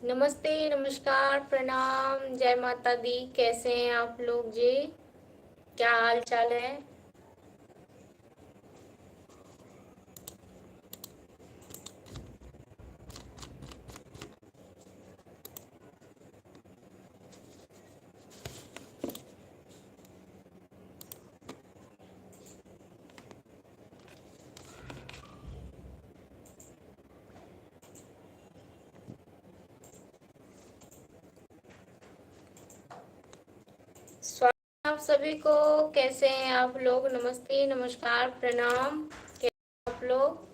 नमस्ते, नमस्कार, प्रणाम, जय माता दी। कैसे हैं आप लोग जी? क्या हाल चाल है? स्वागत आप सभी को। कैसे हैं आप लोग? नमस्ते, नमस्कार, प्रणाम। कैसे हैं आप लोग?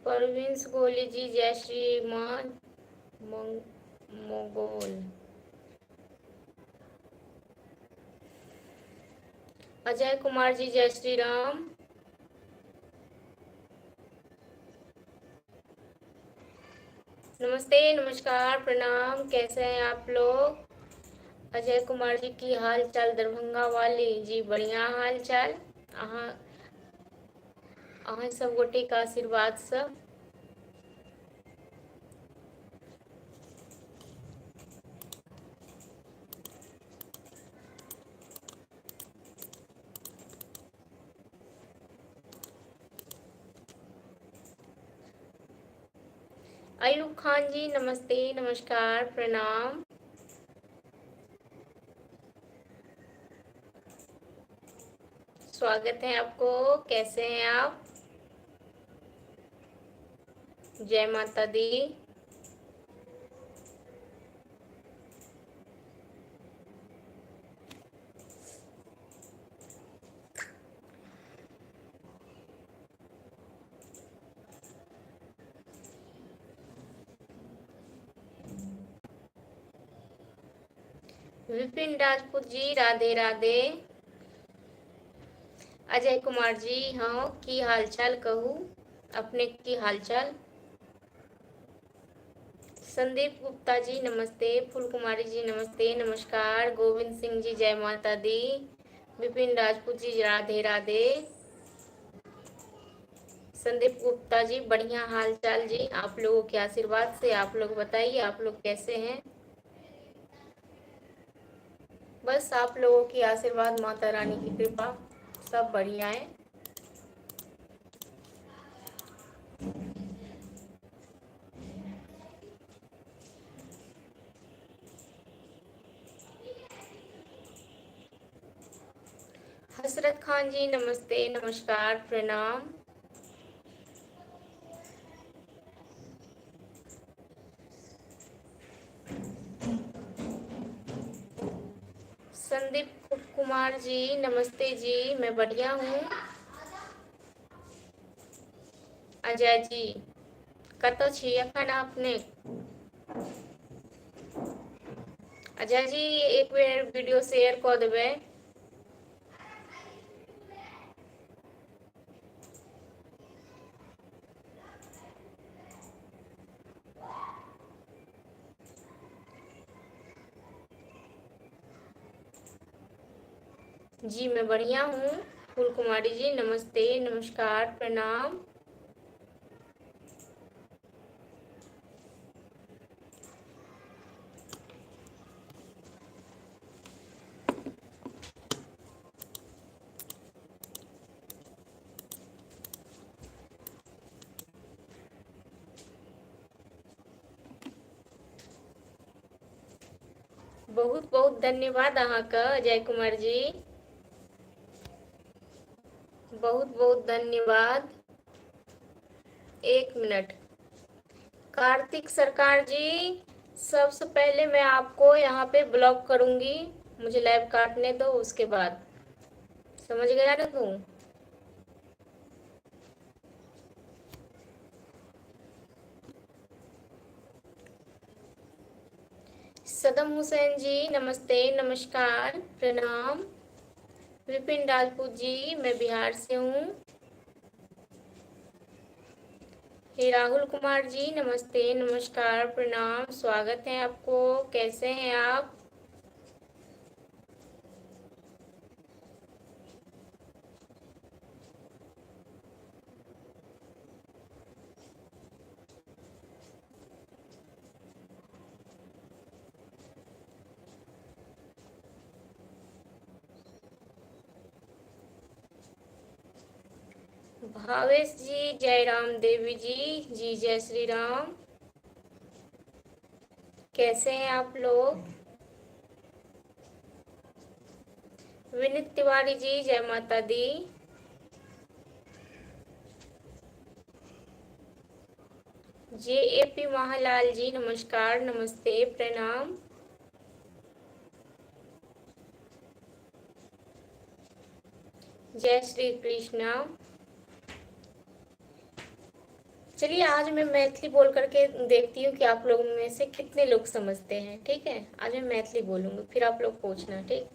परवीन गोली जी, जय श्री मान मोगोल। अजय कुमार जी, जय श्री राम। नमस्ते, नमस्कार, प्रणाम। कैसे हैं आप लोग? अजय कुमार जी की हाल चाल दरभंगा वाली जी, बढ़िया हाल चाल। अहाँ अहाँ सब गोटे का आशीर्वाद सब। अयूब खान जी, नमस्ते, नमस्कार, प्रणाम। स्वागत है आपको। कैसे हैं आप? जय माता दी। विपिन राजपूत जी, राधे राधे। अजय कुमार जी, हाँ की हालचाल कहू अपने की हालचाल। संदीप गुप्ता जी, नमस्ते। फूल कुमारी जी, नमस्ते, नमस्कार। गोविंद सिंह जी, जय माता दी। विपिन राजपूत जी, राधे राधे। संदीप गुप्ता जी, बढ़िया हाल चाल जी, आप लोगों के आशीर्वाद से। आप लोग बताइए, आप लोग कैसे हैं? बस आप लोगों की आशीर्वाद, माता रानी की कृपा, सब बढ़िया है। हसरत खान जी, नमस्ते, नमस्कार, प्रणाम। संदीप कुमार जी, नमस्ते जी, मैं बढ़िया हूँ। अजय जी, कतऽ छी एखन अपने? अजय जी, एक बेर वीडियो शेयर कऽ देबै। जी मैं बढ़िया हूँ। फूल कुमारी जी, नमस्ते, नमस्कार, प्रणाम। बहुत बहुत धन्यवाद अहाँके अजय कुमार जी। बहुत बहुत धन्यवाद। एक मिनट। कार्तिक सरकार जी, सबसे पहले मैं आपको यहाँ पे ब्लॉक करूंगी। मुझे लाइव काटने दो, उसके बाद। समझ गया ना तू? सदम हुसैन जी, नमस्ते, नमस्कार, प्रणाम। विपिन राजपूत जी, मैं बिहार से हूँ। हे राहुल कुमार जी, नमस्ते, नमस्कार, प्रणाम, स्वागत है आपको। कैसे हैं आप? भावेश जी, जय राम देवी जी, जी जय श्री राम। कैसे हैं आप लोग? विनीत तिवारी जी, जय माता दी। जे ए पी महालाल जी, नमस्कार, नमस्ते, प्रणाम। जय श्री कृष्णा। चलिए आज मैं मैथिली बोल करके देखती हूँ कि आप लोगों में से कितने लोग समझते हैं। ठीक है, आज मैं मैथिली बोलूंगी, फिर आप लोग पूछना। ठीक?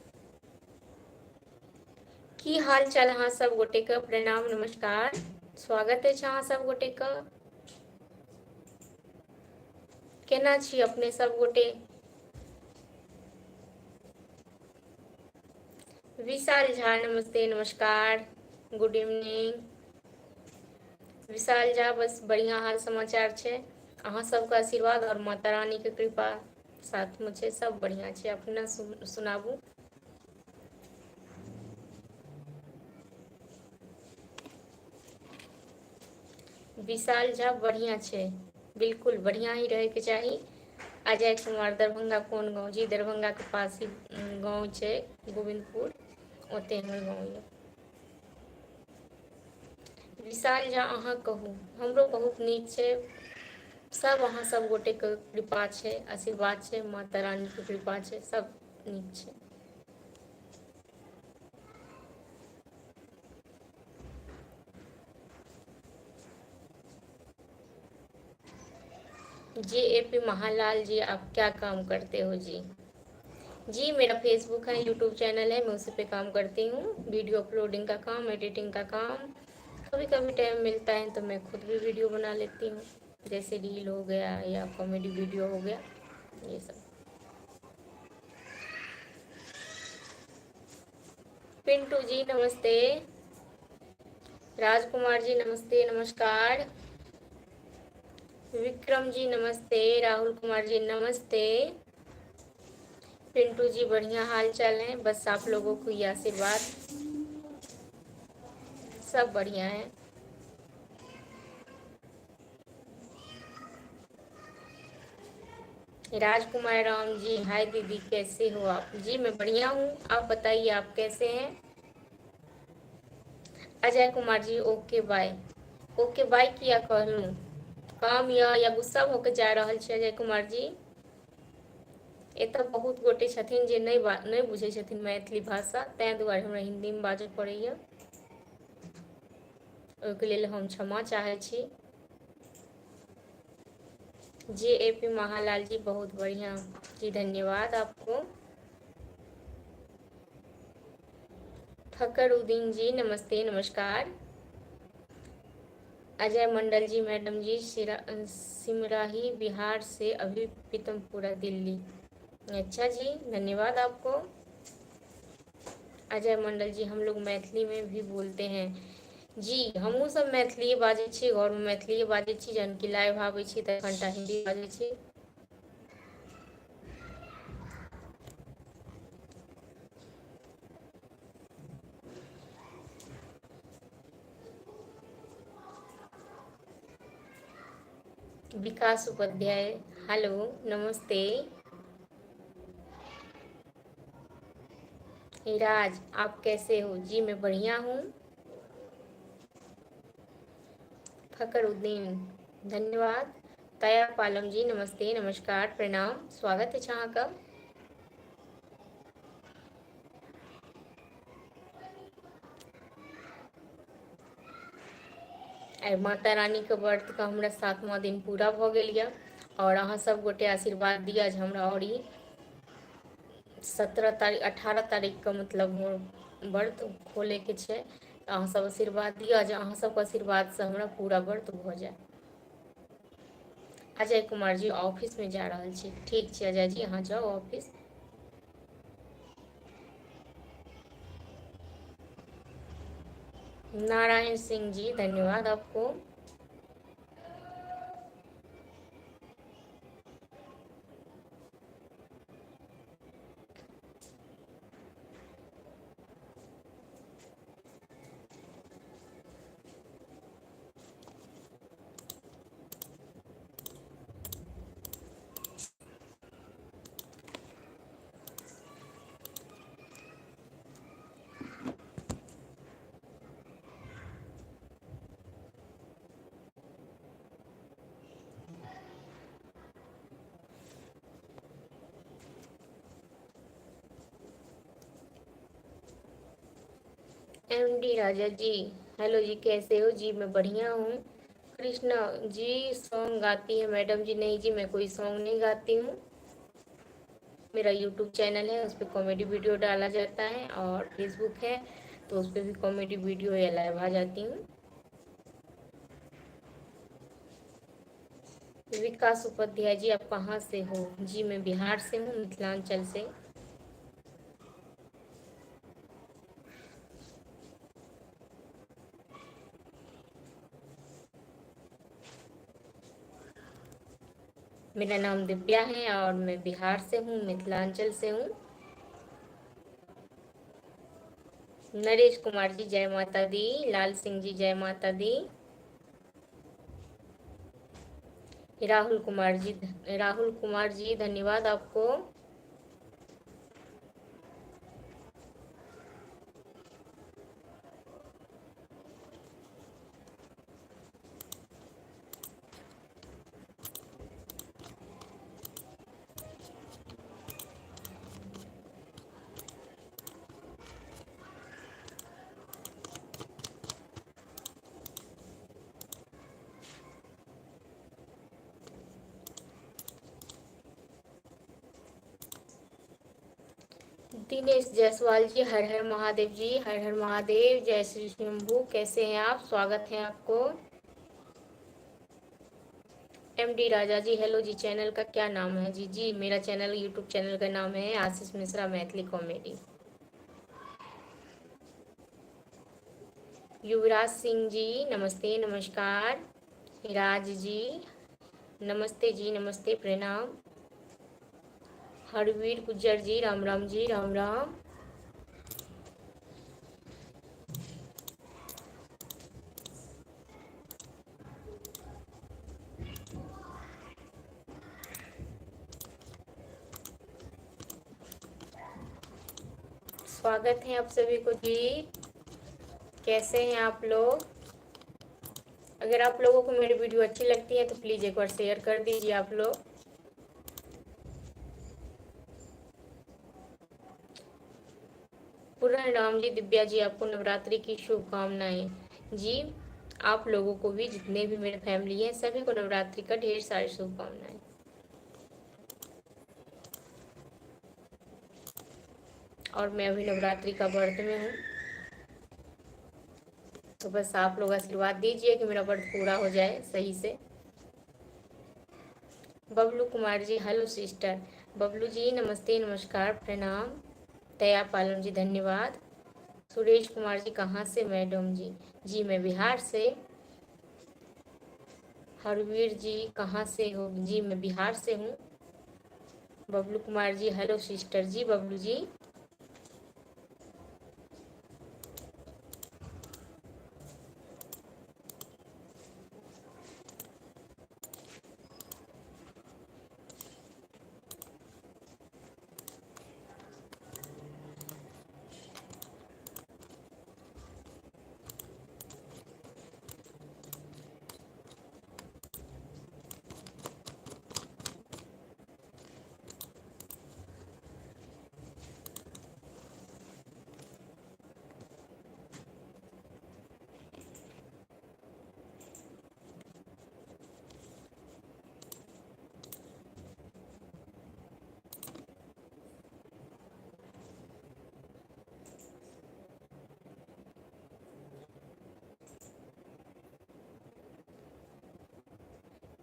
की हाल चाल अहाँ सब गोटे का? प्रणाम, नमस्कार, स्वागत है अहाँ सब गोटे का। केना छी अपने सब गोटे? विशाल झा, नमस्ते, नमस्कार, गुड इवनिंग। विशाल झा, बस बढ़िया हाल समाचार छै। अहाँ सबके आशीर्वाद और माता रानी के कृपा साथ में छै, सब बढ़िया छै। अपना सुनाबू। विशाल झा, बढ़िया छै, बिल्कुल बढ़िया ही रहे के चाहिए। अजय कुमार, दरभंगा कोन गाँव? जी दरभंगा के पास ही गाँव छै, गोविंदपुर, ओते हमर गाँव ये। विशाल झा, अहाँ कहू। हमरो बहुत नीक छै, सब अहाँ सब गोटे के कृपा छै, आशीर्वाद छै, माता रानी के कृपा छै, सब नीक छै। जी ए पी महालाल जी, आप क्या काम करते हो जी? जी मेरा फेसबुक है, यूट्यूब चैनल है, मैं उसी पे काम करती हूँ। वीडियो अपलोडिंग का काम, एडिटिंग का काम। कभी कभी टाइम मिलता है तो मैं खुद भी वीडियो बना लेती हूँ, जैसे रील हो गया या कॉमेडी वीडियो हो गया, ये सब। पिंटू जी, नमस्ते। राजकुमार जी, नमस्ते, नमस्कार। विक्रम जी, नमस्ते। राहुल कुमार जी, नमस्ते। पिंटू जी, बढ़िया हाल चाल है, बस आप लोगों को ये आशीर्वाद, सब बढ़िया है। राजकुमार राम जी, हाय दीदी, कैसे हो आप? जी मैं बढ़िया हूँ, आप बताइए आप कैसे हैं? Ajay Kumar ji, okay bye. Okay bye किया कहलूँ? काम या गुस्सा होके जा रहल छै अजय कुमार जी? एतऽ बहुत गोटे छथिन जे नहि बुझै छथिन मैथिली भाषा, ताहि दुआरे हमरा हिन्दीमे बाजऽ पड़ैए, ओहिके लेल हम क्षमा चाहै छी। जे ए पी महालाल जी, बहुत बढ़िया जी, धन्यवाद आपको। फकरुद्दीन जी, नमस्ते, नमस्कार। अजय मंडल जी, मैडम जी, सिमराही बिहार से, अभी पीतमपुरा दिल्ली। अच्छा जी, धन्यवाद आपको। अजय मंडल जी, हम लोग मैथिली में भी बोलते हैं। जी हमहूँ सब मैथिली बाजै छी, घरमे मैथिली बाजै छी, जहन कि लाइव आबै छी तऽ कनिटा हिन्दी बाजै छी। विकास उपाध्याय, हेलो, नमस्ते। राज, आप कैसे हो? जी मैं बढ़िया हूँ। फकरुद्दीन, धन्यवाद। तया पालम जी, नमस्ते, नमस्कार, प्रणाम, स्वागत है अहाँ का। आइ माता रानी के व्रत का हमरा 7वां दिन पूरा भऽ गेल यऽ, और अहाँ सब गोटे आशीर्वाद दिया जे हमरा और ई 17 तारीख 18 तारीख के मतलब व्रत खोले के छै। अहाँ सब आशीर्वाद दिया जे अहाँ सबके आशीर्वाद से हमरा पूरा व्रत भऽ जाए। अजय कुमार जी ऑफिस में जा रहल छी। ठीक छै अजय जी, अहाँ जाओ ऑफिस। नारायण सिंह जी धन्यवाद आपको। एमडी राजा जी हेलो जी, कैसे हो जी? मैं बढ़िया हूँ। कृष्णा जी सॉन्ग गाती है मैडम जी? नहीं जी, मैं कोई सॉन्ग नहीं गाती हूँ। मेरा यूट्यूब चैनल है, उस पर कॉमेडी वीडियो डाला जाता है, और फेसबुक है तो उस पर भी कॉमेडी वीडियो या लाइव आ जाती हूँ। विकास उपाध्याय जी आप कहाँ से हो? जी मैं बिहार से हूँ, मिथिलांचल से। मेरा नाम दिव्या है और मैं बिहार से हूँ, मिथिलांचल से हूँ। नरेश कुमार जी जय माता दी। लाल सिंह जी जय माता दी। राहुल कुमार जी धन्यवाद आपको। दिनेश जायसवाल जी हर हर महादेव जी, हर हर महादेव, जय श्री शंभू। कैसे हैं आप? स्वागत है आपको। एमडी राजा जी हेलो जी, चैनल का क्या नाम है जी? जी मेरा चैनल, यूट्यूब चैनल का नाम है आशीष मिश्रा मैथिली कॉमेडी। युवराज सिंह जी नमस्ते नमस्कार। राज जी नमस्ते जी, नमस्ते प्रणाम। हरवीर गुज्जर जी राम राम जी, राम राम। स्वागत है आप सभी को जी। कैसे हैं आप लोग? अगर आप लोगों को मेरी वीडियो अच्छी लगती है तो प्लीज़ एक बार शेयर कर दीजिए आप लोग। पूर्ण राम जी, दिव्या जी आपको नवरात्रि की शुभकामनाएं जी। आप लोगों को भी, जितने भी मेरे फैमिली है सभी को नवरात्रि का ढेर सारी शुभकामनाएं। और मैं अभी नवरात्रि का व्रत में हूँ, तो बस आप लोग आशीर्वाद दीजिए कि मेरा व्रत पूरा हो जाए सही से। Bablu Kumar ji hello sister. बबलू जी नमस्ते नमस्कार प्रणाम। दया पालम जी धन्यवाद। सुरेश कुमार जी कहाँ से मैडम जी? जी मैं बिहार से। हरवीर जी कहाँ से हो? जी मैं बिहार से हूँ। बबलू कुमार जी हेलो सिस्टर जी। बबलू जी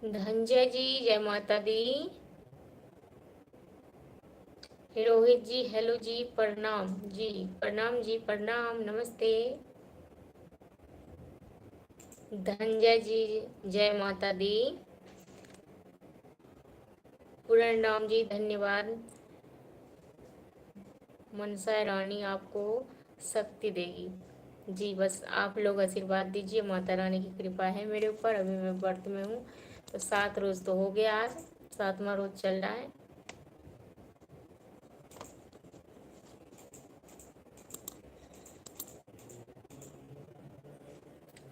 धनंजय जी जय माता दी। रोहित जी हेलो जी, प्रणाम जी। प्रणाम जी, प्रणाम, नमस्ते। धनंजय जी जय माता दी। प्रणाम जी, धन्यवाद। मनसा रानी आपको शक्ति देगी जी। बस आप लोग आशीर्वाद दीजिए, माता रानी की कृपा है मेरे ऊपर। अभी मैं व्रत में हूँ, तो 7 रोज तो हो गया, आज 7वां रोज चल रहा है।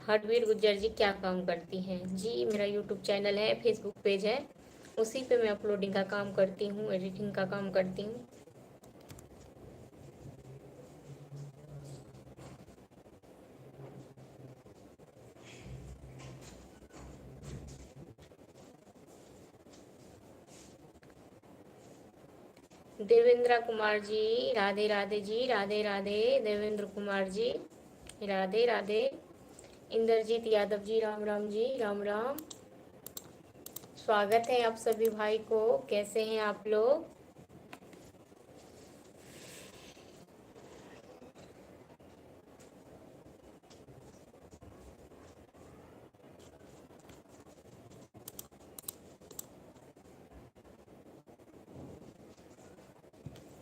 हरवीर गुज्जर जी क्या काम करती हैं जी? मेरा यूट्यूब चैनल है, फेसबुक पेज है, उसी पे मैं अपलोडिंग का काम करती हूँ, एडिटिंग का काम करती हूँ। देवेंद्र कुमार जी राधे राधे जी, राधे राधे। देवेंद्र कुमार जी राधे राधे। इंद्रजीत यादव जी राम राम जी, राम राम। स्वागत है आप सभी भाई को। कैसे हैं आप लोग?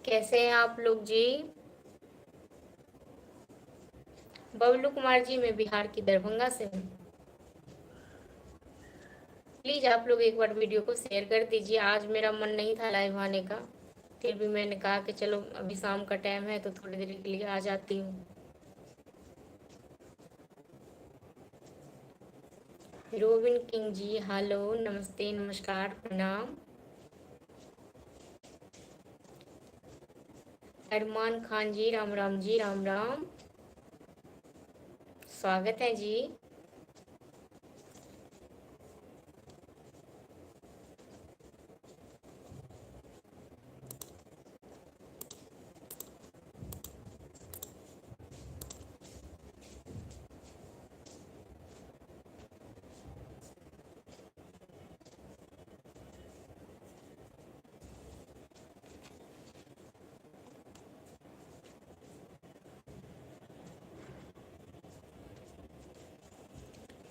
कैसे हैं आप लोग जी? बबलू कुमार जी मैं बिहार की दरभंगा से हूँ। प्लीज आप लोग एक बार वीडियो को शेयर कर दीजिए। आज मेरा मन नहीं था लाइव आने का, फिर भी मैंने कहा कि चलो अभी शाम का टाइम है तो थोड़ी देर के लिए आ जाती हूँ। रोबिन किंग जी हेलो, नमस्ते, नमस्कार, प्रणाम। अरमान खान जी राम राम जी, राम राम। स्वागत है जी।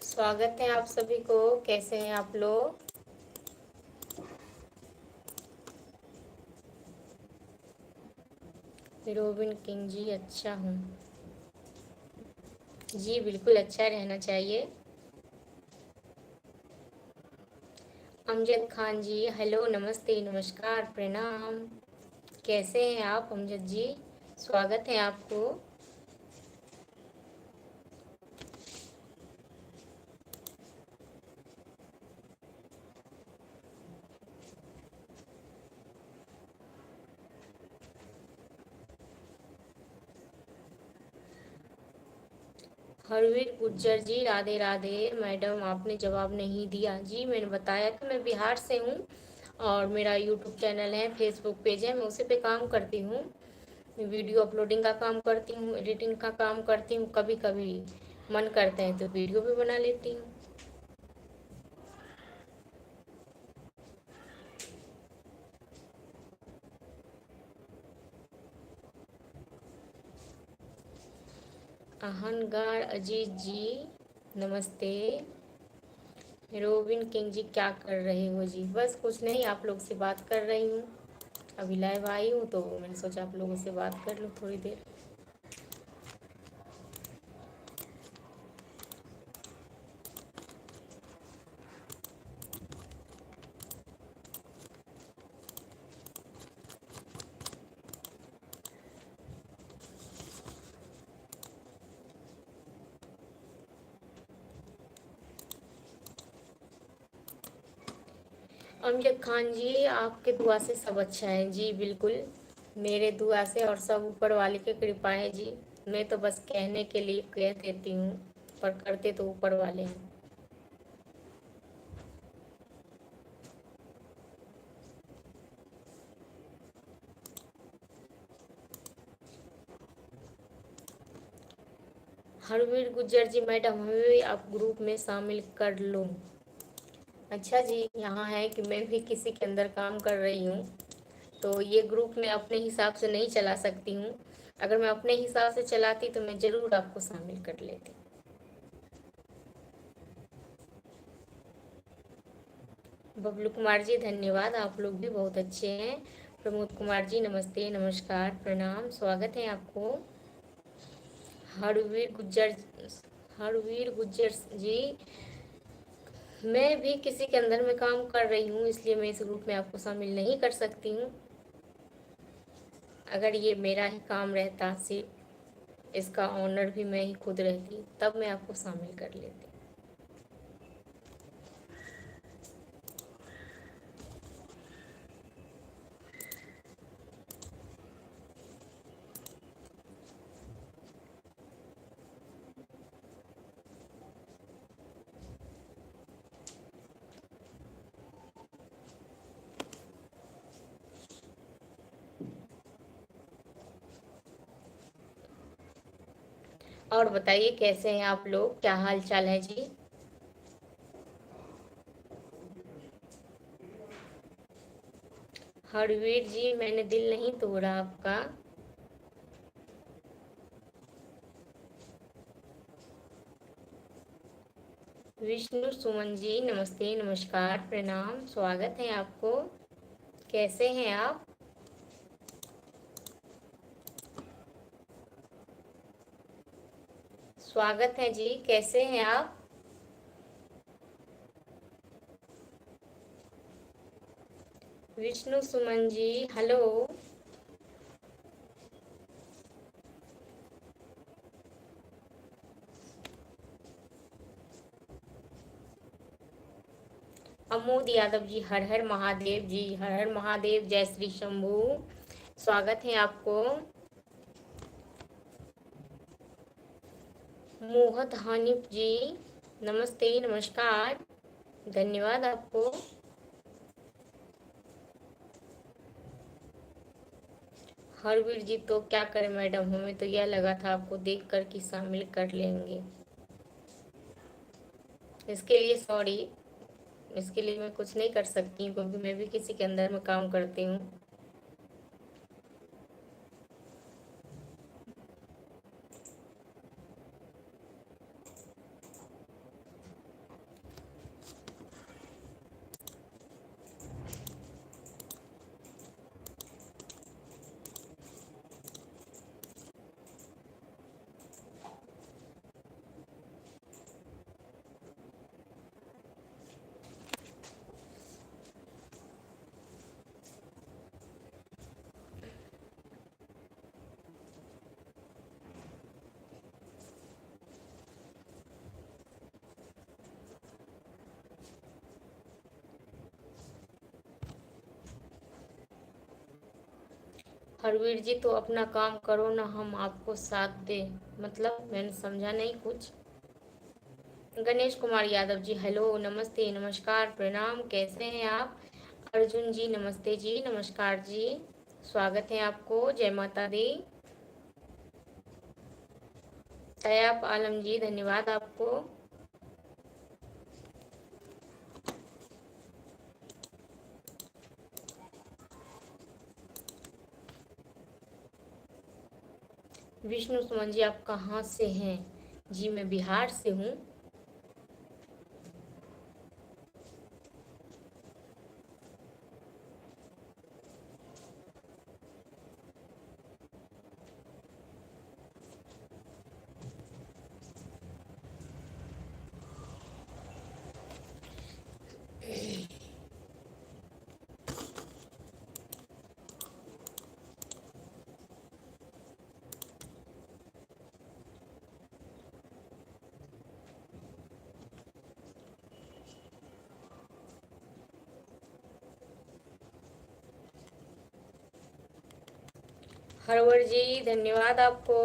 स्वागत है आप सभी को। कैसे हैं आप लोग? रोबिन किंग जी अच्छा हूँ जी, बिल्कुल अच्छा रहना चाहिए। अमजद खान जी हेलो, नमस्ते, नमस्कार, प्रणाम। कैसे हैं आप अमजद जी? स्वागत है आपको। हरवीर गुज्जर जी राधे राधे। मैडम आपने जवाब नहीं दिया जी। मैंने बताया कि मैं बिहार से हूँ और मेरा यूट्यूब चैनल है, फेसबुक पेज है, मैं उसी पे काम करती हूँ। वीडियो अपलोडिंग का काम करती हूँ, एडिटिंग का काम करती हूँ, कभी कभी मन करता है तो वीडियो भी बना लेती हूँ। अहनगार अजीत जी नमस्ते। रोबिन किंग जी क्या कर रहे हो जी? बस कुछ नहीं, आप लोग से बात कर रही हूँ। अभी लाइव आई हूँ तो मैंने सोचा आप लोगों से बात कर लूँ थोड़ी देर। अमजद खान जी आपके दुआ से सब अच्छा है जी, बिल्कुल। मेरे दुआ से और सब ऊपर वाले की कृपा है जी। मैं तो बस कहने के लिए कह देती हूँ, पर करते तो ऊपर वाले हैं। हरवीर गुज्जर जी मैडम हमें भी आप ग्रुप में शामिल कर लो। अच्छा जी, यहाँ है कि मैं भी किसी के अंदर काम कर रही हूँ, तो ये ग्रुप मैं अपने हिसाब से नहीं चला सकती हूँ। अगर मैं अपने हिसाब से चलाती तो मैं ज़रूर आपको शामिल कर लेती। बबलू कुमार जी धन्यवाद, आप लोग भी बहुत अच्छे हैं। प्रमोद कुमार जी नमस्ते, नमस्कार, प्रणाम, स्वागत है आपको। हरवीर गुज्जर हरवीर गुज्जर जी, मैं भी किसी के अंदर में काम कर रही हूँ, इसलिए मैं इस ग्रुप में आपको शामिल नहीं कर सकती हूँ। अगर ये मेरा ही काम रहता, सिर्फ इसका ऑनर भी मैं ही खुद रहती, तब मैं आपको शामिल कर लेती। और बताइए कैसे हैं आप लोग, क्या हाल चाल है जी। हरवीर जी, मैंने दिल नहीं तोड़ा आपका। विष्णु सुमन जी नमस्ते, नमस्कार, प्रणाम, स्वागत है आपको। कैसे हैं आप। स्वागत है जी, कैसे हैं आप। विष्णु सुमन जी हेलो। अमोद यादव जी हर हर महादेव जी, हर हर महादेव, जय श्री शंभू, स्वागत है आपको। मोहत हानिफ जी नमस्ते, नमस्कार, धन्यवाद आपको। हरवीर जी तो क्या करें मैडम, हमें तो यह लगा था आपको देख कर कि शामिल कर लेंगे। इसके लिए सॉरी, इसके लिए मैं कुछ नहीं कर सकती हूँ, क्योंकि मैं भी किसी के अंदर में काम करती हूँ। हरवीर जी तो अपना काम करो ना, हम आपको साथ दे, मतलब मैंने समझा नहीं कुछ। गणेश कुमार यादव जी हेलो, नमस्ते, नमस्कार, प्रणाम, कैसे हैं आप। अर्जुन जी नमस्ते जी, नमस्कार जी, स्वागत है आपको, जय माता दी। तैयब आलम जी धन्यवाद आपको। विष्णु सुमन जी आप कहाँ से हैं। जी मैं बिहार से हूँ। हरवर जी धन्यवाद आपको।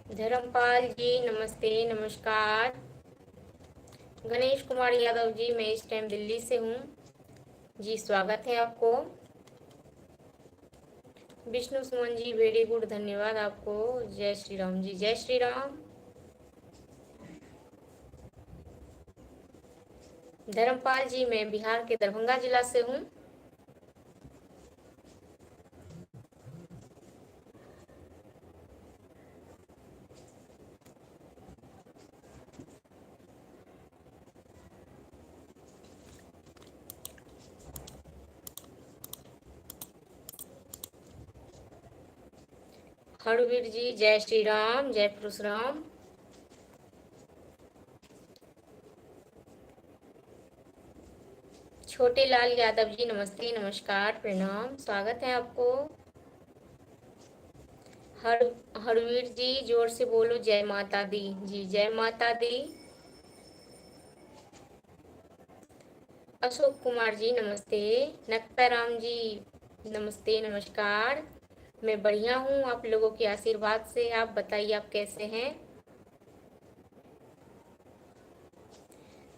धर्मपाल जी नमस्ते, नमस्कार। गणेश कुमार यादव जी मैं इस टाइम दिल्ली से हूँ। जी स्वागत है आपको। विष्णु सुमन जी वेरी गुड, धन्यवाद आपको। जय श्री राम जी, जय श्री राम। धर्मपाल जी, मैं बिहार के दरभंगा जिला से हूँ। हरवीर जी, जय श्री राम, जय परशुराम। छोटे लाल यादव जी, नमस्ते, नमस्कार, प्रणाम, स्वागत है आपको। हर हरवीर जी, जोर से बोलो, जय माता दी। जी, जय माता दी। अशोक कुमार जी, नमस्ते। नक्ता राम जी, नमस्ते, नमस्कार। मैं बढ़िया हूँ, आप लोगों के आशीर्वाद से। आप बताइए, आप कैसे हैं?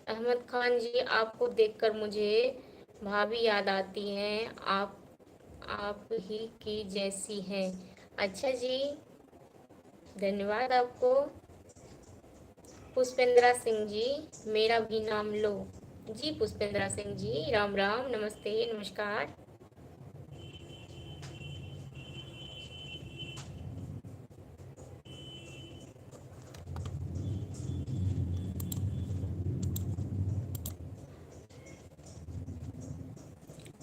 अहमद खान जी, आपको देखकर मुझे भाभी याद आती हैं। आप ही की जैसी हैं। अच्छा जी, धन्यवाद आपको। पुष्पेंद्रा सिंह जी, मेरा भी नाम लो। जी पुष्पेंद्रा सिंह जी, राम राम, नमस्ते, नमस्कार।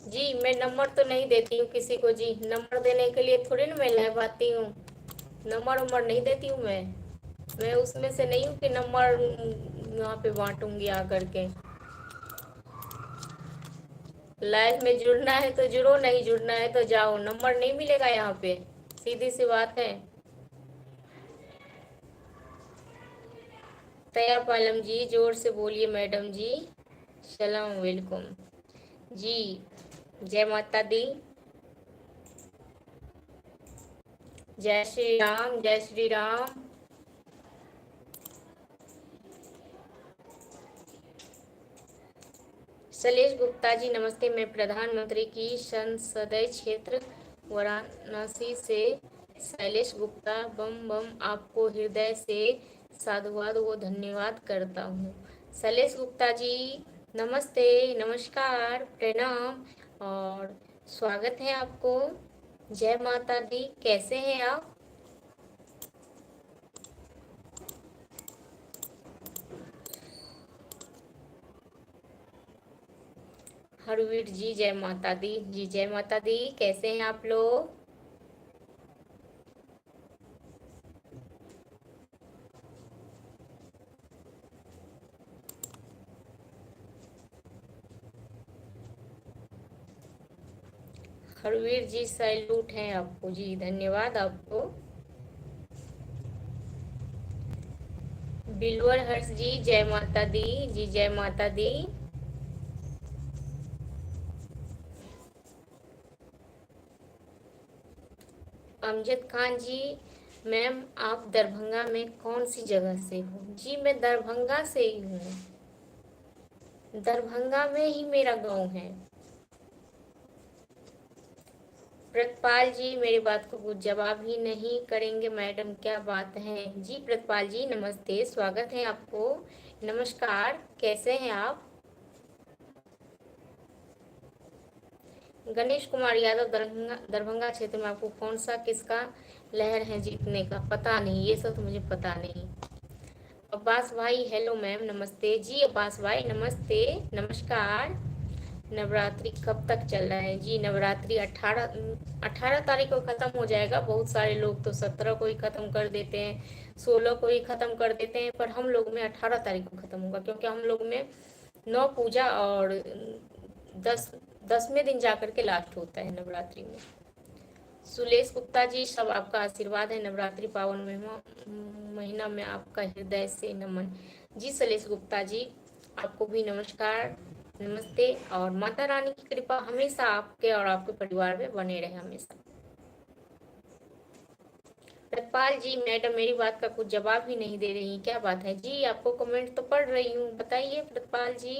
जी, मैं नंबर तो नहीं देती हूँ किसी को जी। नंबर देने के लिए थोड़ी ना मैं लह पाती हूँ। नंबर उम्बर नहीं देती हूँ मैं उसमें से नहीं हूँ कि नंबर वहाँ पे बांटूंगी आकर के। लाइफ में जुड़ना है तो जुड़ो, नहीं जुड़ना है तो जाओ। नंबर नहीं मिलेगा यहाँ पे, सीधी सी बात है। तैयार पालम जी, जोर से बोलिए मैडम जी। सलाम वेलकुम जी। जय माता दी। जय श्री राम, जय श्री राम। शैलेश गुप्ता जी, नमस्ते। मैं प्रधानमंत्री की संसदीय क्षेत्र वाराणसी से शैलेश गुप्ता बम बम आपको हृदय से साधुवाद व धन्यवाद करता हूँ। शैलेश गुप्ता जी, नमस्ते, नमस्कार, प्रणाम और स्वागत है आपको। जय माता दी, कैसे हैं आप? हरवीर जी, जय माता दी। जी, जय माता दी, कैसे हैं आप लोग? हरवीर जी, सैल्यूट है आपको जी, धन्यवाद आपको। बिलवर हर्ष जी, जय माता दी। जी, जय माता दी। अमजद खान जी, मैम आप दरभंगा में कौन सी जगह से हो? जी, मैं दरभंगा से ही हूँ। दरभंगा में ही मेरा गांव है। प्रतपाल जी, मेरी बात को कुछ जवाब ही नहीं करेंगे मैडम, क्या बात है? जी प्रतपाल जी, नमस्ते, स्वागत है आपको। नमस्कार, कैसे हैं आप? गणेश कुमार यादव, दरभंगा दरभंगा क्षेत्र में आपको कौन सा किसका लहर है जीतने का? पता नहीं, ये सब तो मुझे पता नहीं। अब्बास भाई, हेलो मैम, नमस्ते। जी अब्बास भाई, नमस्ते, नमस्कार। नवरात्रि कब तक चल रहा है? जी नवरात्रि 18 तारीख को ख़त्म हो जाएगा। बहुत सारे लोग तो 17 को ही ख़त्म कर देते हैं, 16 को ही ख़त्म कर देते हैं, पर हम लोग में 18 तारीख को ख़त्म होगा, क्योंकि हम लोग में 9 पूजा और 10वें दिन जाकर के लास्ट होता है नवरात्रि में। सुलेश गुप्ता जी, सब आपका आशीर्वाद है। नवरात्रि पावन महीना में आपका हृदय से नमन। जी सुलेश गुप्ता जी, आपको भी नमस्कार, नमस्ते, और माता रानी की कृपा हमेशा आपके और आपके परिवार में बने रहे हमेशा। प्रतपाल जी, मैडम मेरी बात का कुछ जवाब ही नहीं दे रही, क्या बात है? जी आपको कमेंट तो पढ़ रही हूँ, बताइए प्रतपाल जी,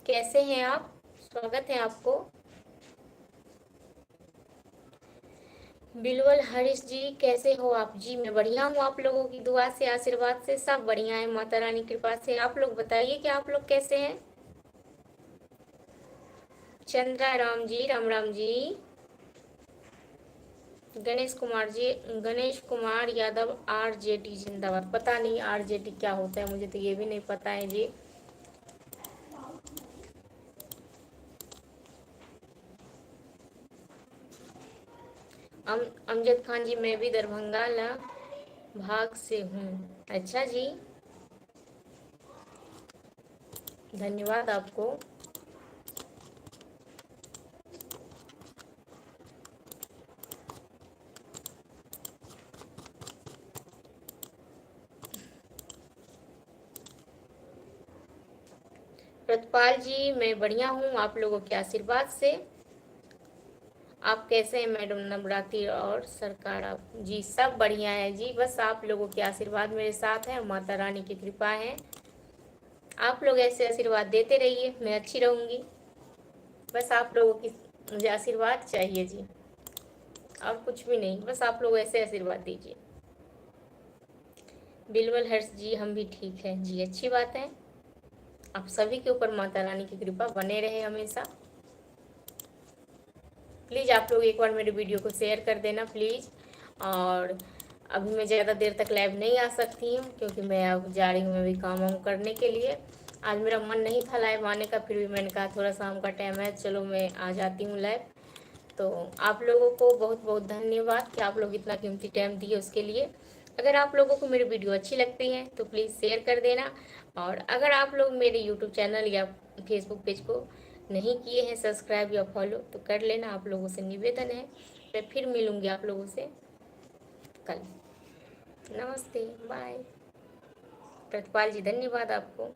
कैसे हैं आप? स्वागत है आपको। बिलवल हरीश जी, कैसे हो आप? जी मैं बढ़िया हूँ, आप लोगों की दुआ से, आशीर्वाद से सब बढ़िया है, माता रानी कृपा से। आप लोग बताइए कि आप लोग कैसे हैं? चंद्रा राम जी, राम राम जी। गणेश कुमार जी, गणेश कुमार यादव आरजेडी जिंदाबाद। पता नहीं आरजेडी क्या होता है, मुझे तो ये भी नहीं पता है जी। अमजद खान जी, मैं भी दरभंगा ला भाग से हूँ। अच्छा जी, धन्यवाद आपको। प्रतपाल जी, मैं बढ़िया हूँ आप लोगों के आशीर्वाद से। आप कैसे हैं मैडम नवरात्रि और सरकार? आप जी सब बढ़िया है जी, बस आप लोगों के आशीर्वाद मेरे साथ है, माता रानी की कृपा है। आप लोग ऐसे आशीर्वाद देते रहिए, मैं अच्छी रहूँगी। बस आप लोगों की मुझे आशीर्वाद चाहिए जी, और कुछ भी नहीं, बस आप लोग ऐसे आशीर्वाद दीजिए। बिलवल हर्ष जी, हम भी ठीक हैं जी, अच्छी बात है। आप सभी के ऊपर माता रानी की कृपा बने रहे हमेशा। प्लीज़ आप लोग एक बार मेरे वीडियो को शेयर कर देना प्लीज़। और अभी मैं ज़्यादा देर तक लाइव नहीं आ सकती हूँ, क्योंकि मैं अब जा रही हूँ अभी काम वाम करने के लिए। आज मेरा मन नहीं था लाइव आने का, फिर भी मैंने कहा थोड़ा शाम का टाइम है, चलो मैं आ जाती हूँ लाइव। तो आप लोगों को बहुत बहुत धन्यवाद कि आप लोग इतना कीमती टाइम दिए उसके लिए। अगर आप लोगों को मेरी वीडियो अच्छी लगती है तो प्लीज़ शेयर कर देना। और अगर आप लोग मेरे यूट्यूब चैनल या फेसबुक पेज को नहीं किए हैं सब्सक्राइब या फॉलो, तो कर लेना, आप लोगों से निवेदन है। मैं फिर मिलूँगी आप लोगों से कल। नमस्ते, बाय। प्रतिपाल जी, धन्यवाद आपको।